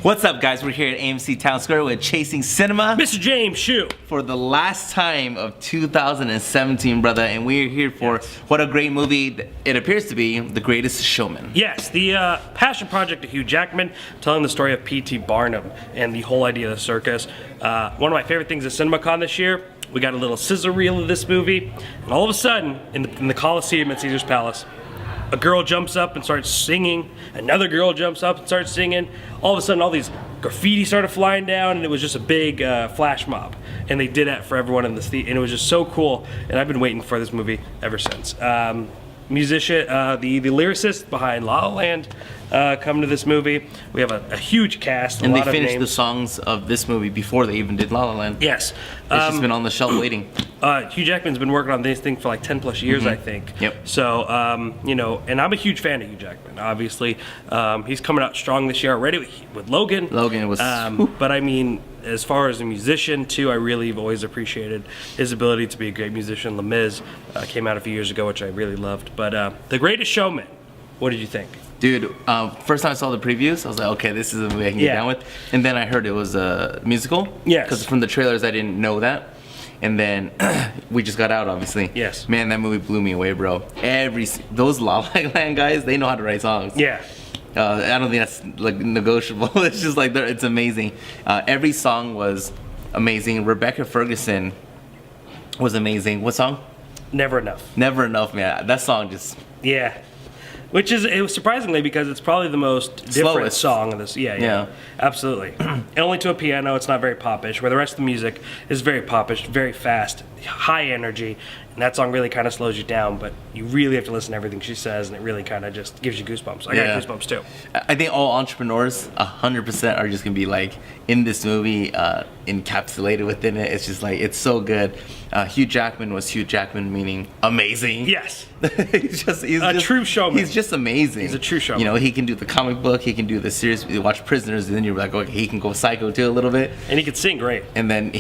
What's up, guys? We're here at AMC Town Square with Chasing Cinema. Mr. James Hsu. For the last time of 2017, brother, and we're here for what a great movie it appears to be, The Greatest Showman. Yes, the passion project of Hugh Jackman, telling the story of P.T. Barnum and the whole idea of the circus. One of my favorite things at CinemaCon this year, we got a little sizzle reel of this movie, and all of a sudden, in the Coliseum at Caesar's Palace, a girl jumps up and starts singing, another girl jumps up and starts singing. All of a sudden, all these graffiti started flying down, and it was just a big flash mob. And they did that for everyone in the theater, and it was just so cool. And I've been waiting for this movie ever since. Musician, the lyricist behind La La Land, come to this movie. We have a huge cast, and lot they finished of the songs of this movie before they even did La La Land. Yes. It's just been on the shelf waiting. Hugh Jackman's been working on this thing for like 10 plus years, I think. Yep. So, you know, and I'm a huge fan of Hugh Jackman, obviously. He's coming out strong this year already with Logan. Logan was... But I mean, as far as a musician, too, I really have always appreciated his ability to be a great musician. Les Mis came out a few years ago, which I really loved. But The Greatest Showman, what did you think? Dude, first time I saw the previews, I was like, okay, this is a movie I can get down with. And then I heard it was a musical. Yes. Because from the trailers, I didn't know that. And then we just got out, obviously. Yes. Man, that movie blew me away, bro. Those La La Land guys, they know how to write songs. Yeah. I don't think that's like negotiable. It's just like it's amazing. Every song was amazing. Rebecca Ferguson was amazing. What song? Never Enough. Never Enough, man. That song just... Yeah. Which is, it was surprisingly, because it's probably the most different Slowest song of this. Yeah. Absolutely. And only to a piano, it's not very popish, where the rest of the music is very popish, very fast, high energy, and that song really kind of slows you down, but you really have to listen to everything she says, and it really kind of just gives you goosebumps. I got goosebumps too. I think all entrepreneurs 100% are just gonna be like in this movie, encapsulated within it. It's just like, it's so good. Hugh Jackman was Hugh Jackman, meaning amazing. Yes. he's a true showman. He's just amazing. He's a true showman. You know, he can do the comic book, he can do the series, you watch Prisoners, and then you're like, okay, he can go psycho too a little bit. And he can sing great. And then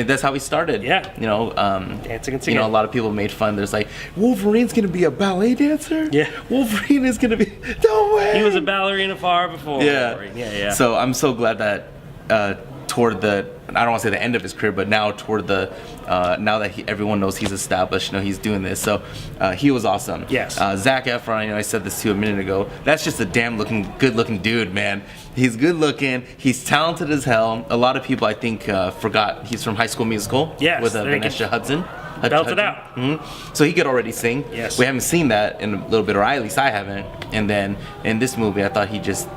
that's how he started. Yeah. You know, dancing and singing. You know, a lot of people made fun. There's like, Wolverine's gonna be a ballet dancer? Yeah. Wolverine is gonna be, no way! He was a ballerina far before Wolverine. Yeah. So I'm so glad that toward the, I don't want to say the end of his career, but now toward the, now that everyone knows he's established, you know, he's doing this. So he was awesome. Yes. Zac Efron, you know, I said this to you a minute ago. That's just a damn good looking dude, man. He's good looking. He's talented as hell. A lot of people, I think, forgot he's from High School Musical. Yes. With Vanessa Hudson. Belt it out. Mm-hmm. So he could already sing. Yes. We haven't seen that in a little bit, or at least I haven't. And then in this movie, I thought he just,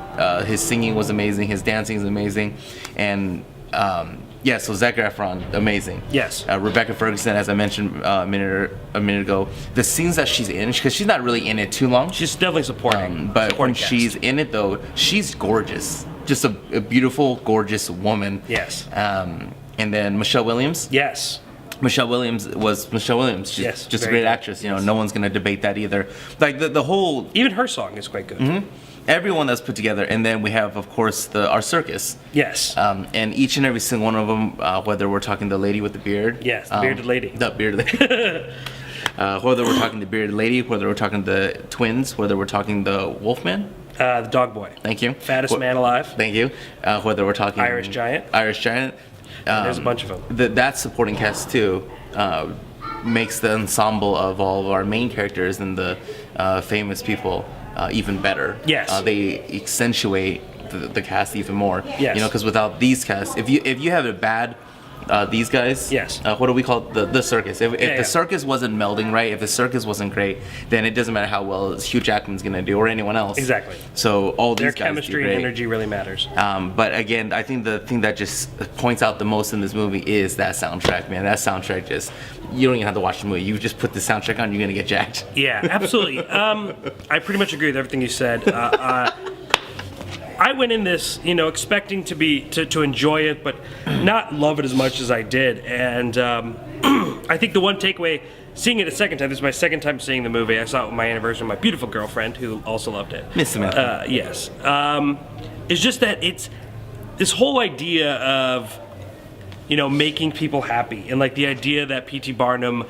his singing was amazing, his dancing is amazing, and so Zac Efron, amazing. Yes. Rebecca Ferguson, as I mentioned a minute ago, the scenes that she's in, because she's not really in it too long. She's definitely supporting. But when she's in it, though, she's gorgeous. Just a beautiful, gorgeous woman. Yes. And then Michelle Williams. Yes. Michelle Williams. She's just a great actress. You know, no one's gonna debate that either. Like the whole, even her song is quite good. Mm-hmm. Everyone that's put together, and then we have, of course, our circus. Yes. And each and every single one of them, whether we're talking the lady with the beard. Yes, the bearded lady. The bearded lady. Whether we're talking the bearded lady, whether we're talking the twins, whether we're talking the wolfman. The dog boy. Thank you. Fattest man alive. Thank you. Whether we're talking Irish giant. There's a bunch of them. That supporting cast too makes the ensemble of all of our main characters and the famous people even better. Yes. They accentuate the cast even more. Yes. You know, because without these casts, if you have a bad these guys, yes. What do we call it? The circus? If the circus wasn't melding right, if the circus wasn't great, then it doesn't matter how well Hugh Jackman's gonna do or anyone else. Exactly. So all their these guys chemistry and energy really matters. But again, I think the thing that just points out the most in this movie is that soundtrack, man. That soundtrack just, you don't even have to watch the movie. You just put the soundtrack on, you're gonna get jacked. Yeah, absolutely. I pretty much agree with everything you said. I went in this, you know, expecting to enjoy it, but not love it as much as I did. And I think the one takeaway, seeing it a second time, this is my second time seeing the movie. I saw it with my anniversary, my beautiful girlfriend, who also loved it. Miss Samantha. Yes. It's just that it's this whole idea of, you know, making people happy, and like the idea that P.T. Barnum.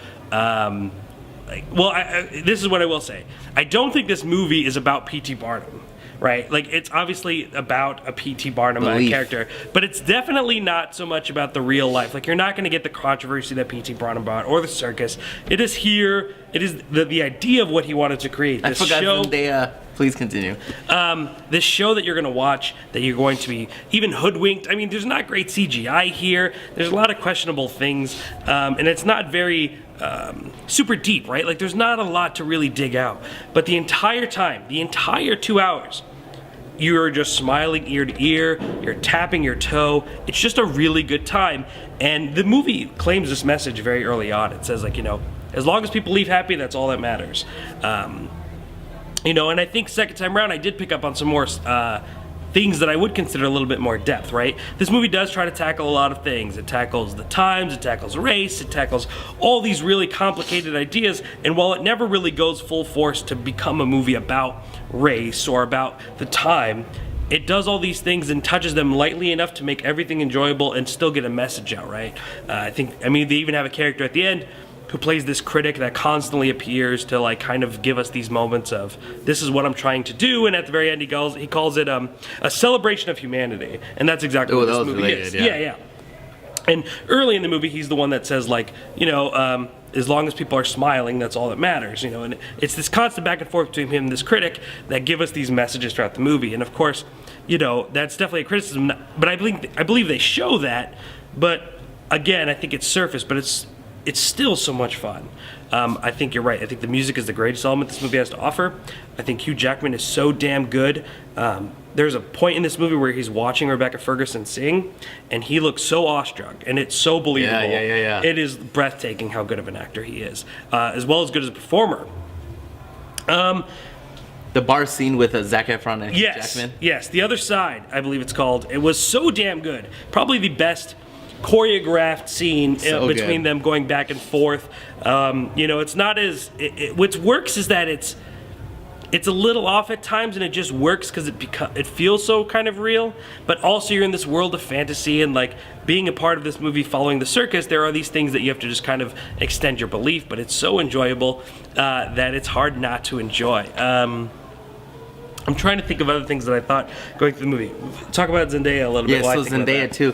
This is what I will say. I don't think this movie is about P.T. Barnum. right? Like, it's obviously about a P.T. Barnum character, but it's definitely not so much about the real life. Like, you're not going to get the controversy that P.T. Barnum brought or the circus. It is here. It is the idea of what he wanted to create. I forgot Zendaya. Please continue. This show that you're going to watch, that you're going to be even hoodwinked. I mean, there's not great CGI here. There's a lot of questionable things, and it's not very super deep, right? Like, there's not a lot to really dig out. But the entire time, the entire 2 hours, you're just smiling ear to ear. You're tapping your toe. It's just a really good time. And the movie claims this message very early on. It says, like, you know, as long as people leave happy, that's all that matters. You know, and I think second time around, I did pick up on some more things that I would consider a little bit more depth, right? This movie does try to tackle a lot of things. It tackles the times, it tackles race, it tackles all these really complicated ideas, and while it never really goes full force to become a movie about race or about the time, it does all these things and touches them lightly enough to make everything enjoyable and still get a message out, right? I mean, they even have a character at the end who plays this critic that constantly appears to, like, kind of give us these moments of, this is what I'm trying to do, and at the very end he calls it a celebration of humanity, and that's exactly what this movie is. Yeah. And early in the movie, he's the one that says, like, you know, as long as people are smiling, that's all that matters, you know. And it's this constant back and forth between him and this critic that give us these messages throughout the movie. And of course, you know, that's definitely a criticism. But I believe they show that. But again, I think it's surface, but it's still so much fun. I think you're right. I think the music is the greatest element this movie has to offer. I think Hugh Jackman is so damn good. There's a point in this movie where he's watching Rebecca Ferguson sing, and he looks so awestruck, and it's so believable. Yeah. It is breathtaking how good of an actor he is, as well as good as a performer. The bar scene with Zac Efron and Hugh Jackman. Yes, The Other Side, I believe it's called. It was so damn good. Probably the best choreographed scene between them going back and forth. You know, it's not as what works is that it's a little off at times, and it just works because it feels so kind of real. But also, you're in this world of fantasy, and like being a part of this movie, following the circus, there are these things that you have to just kind of extend your belief. But it's so enjoyable that it's hard not to enjoy. I'm trying to think of other things that I thought going through the movie. Talk about Zendaya a little bit. Yeah, so Zendaya too.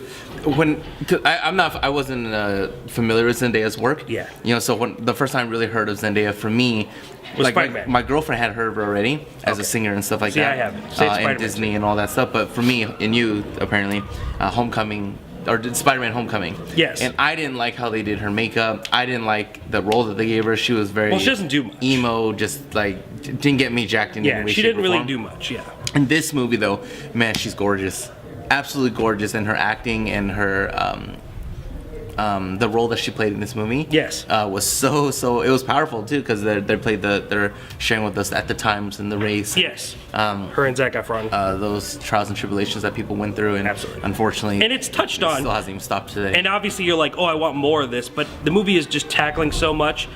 I wasn't familiar with Zendaya's work. Yeah. You know, so when the first time I really heard of Zendaya for me, was like my girlfriend had heard of her already as a singer and stuff like that. I haven't. And Disney and all that stuff. But for me and you, apparently, Homecoming. Or Spider-Man Homecoming. Yes. And I didn't like how they did her makeup. I didn't like the role that they gave her. She was very she doesn't do much. Emo, just like didn't get me jacked in any way, she shape, didn't or really form. do much. Yeah. In this movie though, man, she's gorgeous. Absolutely gorgeous, and her acting and her the role that she played in this movie was so it was powerful too, because they're sharing with us at the times and the race. Yes. Her and Zac Efron. Those trials and tribulations that people went through, and absolutely, unfortunately, and it's touched on. Still hasn't even stopped today. And obviously, you're like, oh, I want more of this, but the movie is just tackling so much.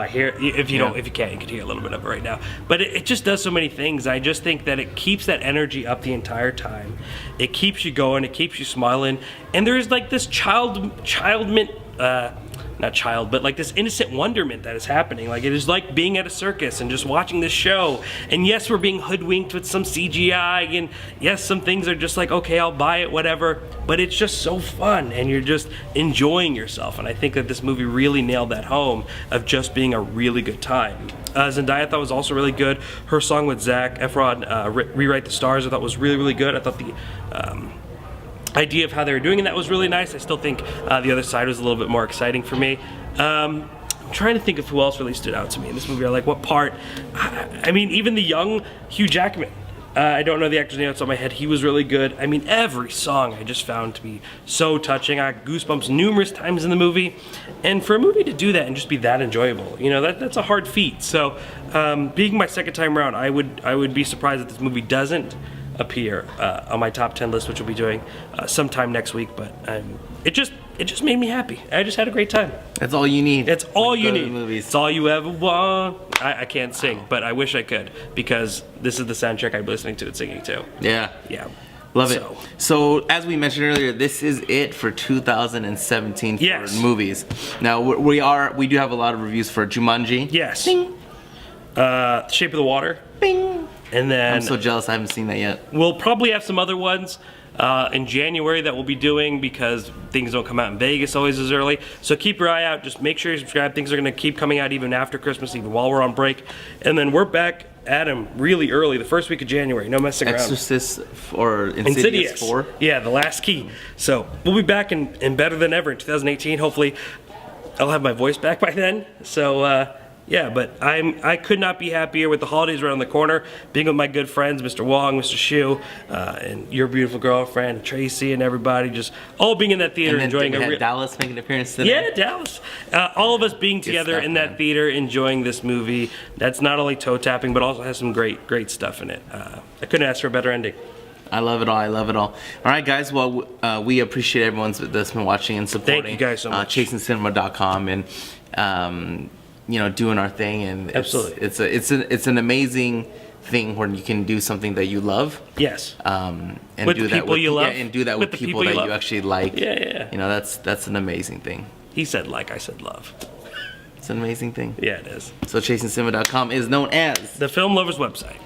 Here, if you can, you can hear a little bit of it right now. But it just does so many things. I just think that it keeps that energy up the entire time. It keeps you going. It keeps you smiling. And there's like this like this innocent wonderment that is happening. Like, it is like being at a circus and just watching this show. And yes, we're being hoodwinked with some CGI, and yes, some things are just like, okay, I'll buy it, whatever. But it's just so fun, and you're just enjoying yourself. And I think that this movie really nailed that home of just being a really good time. Zendaya I thought was also really good. Her song with Zac Efron, Rewrite the Stars, I thought was really, really good. I thought the idea of how they were doing it, that was really nice. I still think The Other Side was a little bit more exciting for me. I'm trying to think of who else really stood out to me in this movie, or like what part. I mean, even the young Hugh Jackman. I don't know the actor's name off the top of my head. He was really good. I mean, every song I just found to be so touching. I got goosebumps numerous times in the movie. And for a movie to do that and just be that enjoyable, you know, that's a hard feat. So, being my second time around, I would be surprised if this movie doesn't appear on my top 10 list, which we'll be doing sometime next week. But it just made me happy. I just had a great time. That's all you need. That's all you need. It's all you ever want. I can't sing, but I wish I could, because this is the soundtrack I'm listening to and singing to. Yeah. Yeah. Love it. So, as we mentioned earlier, this is it for 2017 for movies. Now, we do have a lot of reviews for Jumanji. Yes. Bing. Shape of the Water. Bing. And then I'm so jealous I haven't seen that yet. We'll probably have some other ones in January that we'll be doing because things don't come out in Vegas always as early. So keep your eye out. Just make sure you subscribe. Things are going to keep coming out even after Christmas, even while we're on break. And then we're back at him really early, the first week of January. No messing around. Exorcist or Insidious 4? Yeah, The Last Key. So we'll be back and better than ever in 2018. Hopefully I'll have my voice back by then. So yeah, but I could not be happier with the holidays around the corner, being with my good friends, Mr. Wong, Mr. Hsu, and your beautiful girlfriend, Tracy, and everybody, just all being in that theater, and then enjoying Dallas making an appearance today. Yeah, Dallas. All of us being together in that theater, enjoying this movie. That's not only toe tapping, but also has some great stuff in it. I couldn't ask for a better ending. I love it all. I love it all. All right, guys. Well, we appreciate everyone that's been watching and supporting. Thank you guys so much. ChasingCinema.com and doing our thing. And absolutely, it's an amazing thing where you can do something that you love. Yes. And with do the that people you love. Yeah, and do that with people that you actually like. Yeah. That's an amazing thing. He said like, I said love. It's an amazing thing. Yeah, it is. So ChasingCinema.com is known as the film lovers website.